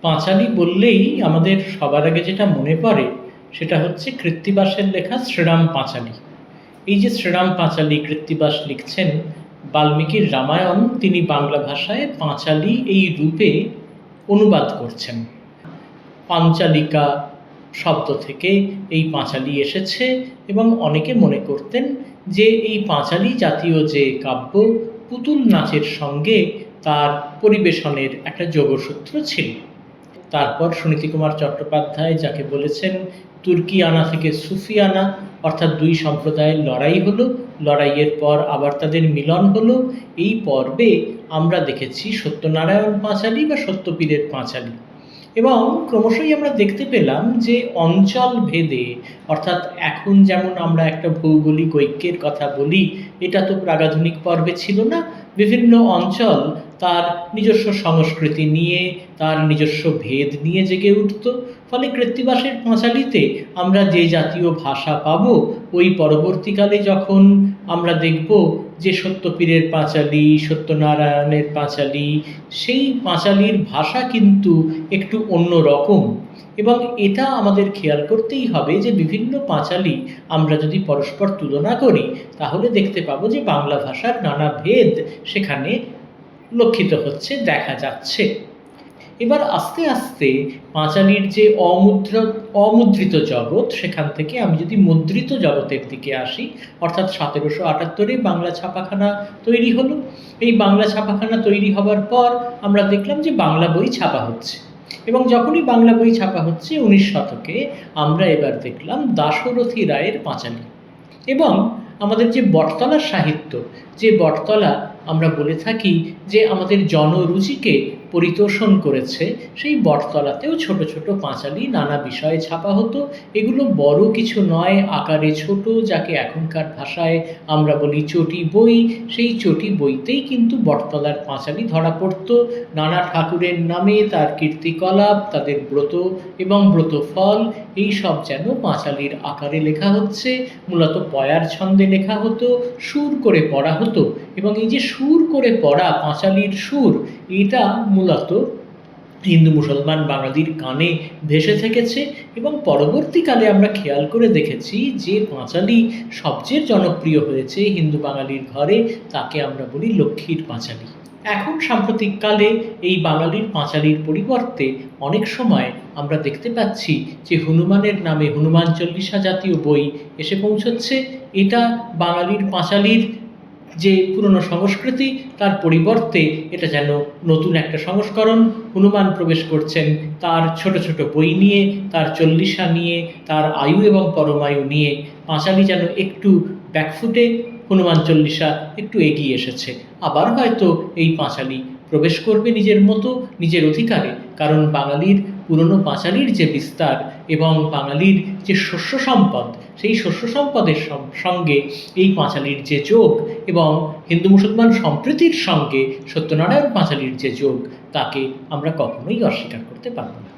পাঁচালী বললেই আমাদের সবার আগে যেটা মনে পড়ে সেটা হচ্ছে কৃত্তিবাসের লেখা শ্রীরাম পাঁচালী। এই যে শ্রীরাম পাঁচালী কৃত্তিবাস লিখছেন, বাল্মীকির রামায়ণ তিনি বাংলা ভাষায় পাঁচালী এই রূপে অনুবাদ করছেন। পাঞ্চালিকা শব্দ থেকে এই পাঁচালী এসেছে এবং অনেকে মনে করতেন যে এই পাঁচালী জাতীয় যে কাব্য পুতুল নাচের সঙ্গে তার পরিবেশনের একটা যোগসূত্র ছিল। তারপর সুনীতিকুমার চট্টোপাধ্যায় যাকে বলেছেন তুর্কিয়ানা থেকে সুফিয়ানা, অর্থাৎ দুই সম্প্রদায়ের লড়াই হলো, লড়াইয়ের পর আবার তাদের মিলন হলো। এই পর্বে আমরা দেখেছি সত্যনারায়ণ পাঁচালী বা সত্যপীরের পাঁচালী, এবং ক্রমশই আমরা দেখতে পেলাম যে অঞ্চল ভেদে, অর্থাৎ এখন যেমন আমরা একটা ভৌগোলিক ঐক্যের কথা বলি, এটা তো প্রাগাধুনিক পর্বে ছিল না। বিভিন্ন অঞ্চল তার নিজস্ব সংস্কৃতি নিয়ে, তার নিজস্ব ভেদ নিয়ে জেগে উঠত। ফলে কৃত্তিবাসের পাঁচালীতে আমরা যে জাতীয় ভাষা পাব, ওই পরবর্তীকালে যখন আমরা দেখব যে সত্যপীরের পাঁচালী, সত্যনারায়ণের পাঁচালী, সেই পাঁচালীর ভাষা কিন্তু একটু অন্য রকম। এবং এটা আমাদের খেয়াল করতেই হবে যে বিভিন্ন পাঁচালী আমরা যদি পরস্পর তুলনা করি, তাহলে দেখতে পাবো যে বাংলা ভাষার নানা ভেদ সেখানে লক্ষিত হচ্ছে, দেখা যাচ্ছে। এবার আস্তে আস্তে পাঁচালীর যে অমুদ্রিত জগৎ, সেখান থেকে আমি যদি মুদ্রিত জগতের দিকে আসি, অর্থাৎ 1778-এ বাংলা ছাপাখানা তৈরি হলো। এই বাংলা ছাপাখানা তৈরি হবার পর আমরা দেখলাম যে বাংলা বই ছাপা হচ্ছে, এবং যখনই বাংলা বই ছাপা হচ্ছে 19 শতকে, আমরা এবার দেখলাম দাশরথী রায়ের পাঁচালী। এবং আমাদের যে বটতলার সাহিত্য, যে বটতলা আমরা বলে থাকি যে আমাদের জনরুচিকে পরিতোষণ করেছে, সেই বটতলাতেও ছোট ছোট পাঁচালী নানা বিষয়ে ছাপা হতো। এগুলো বড় কিছু নয়, আকারে ছোট, যাকে এখনকার ভাষায় আমরা বলি চটি বই। সেই চটি বইতেই কিন্তু বটতলার পাঁচালী ধরা পড়ত। নানা ঠাকুরের নামে তার কীর্তিকলাপ, তাদের ব্রত এবং ব্রতফল, এই সব যেন পাঁচালীর আকারে লেখা হচ্ছে। মূলত পয়ার ছন্দে লেখা হতো, সুর করে পড়া হতো। এবং এই যে সুর করে পড়া পাঁচালীর সুর, এটা মূলত হিন্দু মুসলমান বাঙালির কানে ভেসে থেকেছে। এবং পরবর্তীকালে আমরা খেয়াল করে দেখেছি যে পাঁচালী সবচেয়ে জনপ্রিয় হয়েছে হিন্দু বাঙালির ঘরে, তাকে আমরা বলি লক্ষ্মীর পাঁচালী। এখন সাম্প্রতিককালে এই বাঙালির পাঁচালীর পরিবর্তে অনেক সময় আমরা দেখতে পাচ্ছি যে হনুমানের নামে হনুমান চল্লিশা জাতীয় বই এসে পৌঁছচ্ছে। এটা বাঙালির পাঁচালীর যে পুরনো সংস্কৃতি, তার পরিবর্তে এটা যেন নতুন একটা সংস্করণ। হনুমান প্রবেশ করছেন তার ছোট ছোট বই নিয়ে, তার চল্লিশা নিয়ে, তার আয়ু এবং পরমায়ু নিয়ে। পাঁচালী যেন একটু ব্যাকফুটে, হনুমান চল্লিশা একটু এগিয়ে এসেছে। আবার হয়তো এই পাঁচালী প্রবেশ করবে নিজের মতো, নিজের অধিকারে। কারণ বাঙালির পুরনো পাঁচালীর যে বিস্তার এবং বাঙালির যে শস্য সম্পদ, সেই শস্য সম্পদের সঙ্গে এই পাঁচালীর যে যোগ, এবং হিন্দু মুসলমান সম্প্রীতির সঙ্গে সত্যনারায়ণ পাঁচালীর যে যোগ, তাকে আমরা কখনোই অস্বীকার করতে পারব না।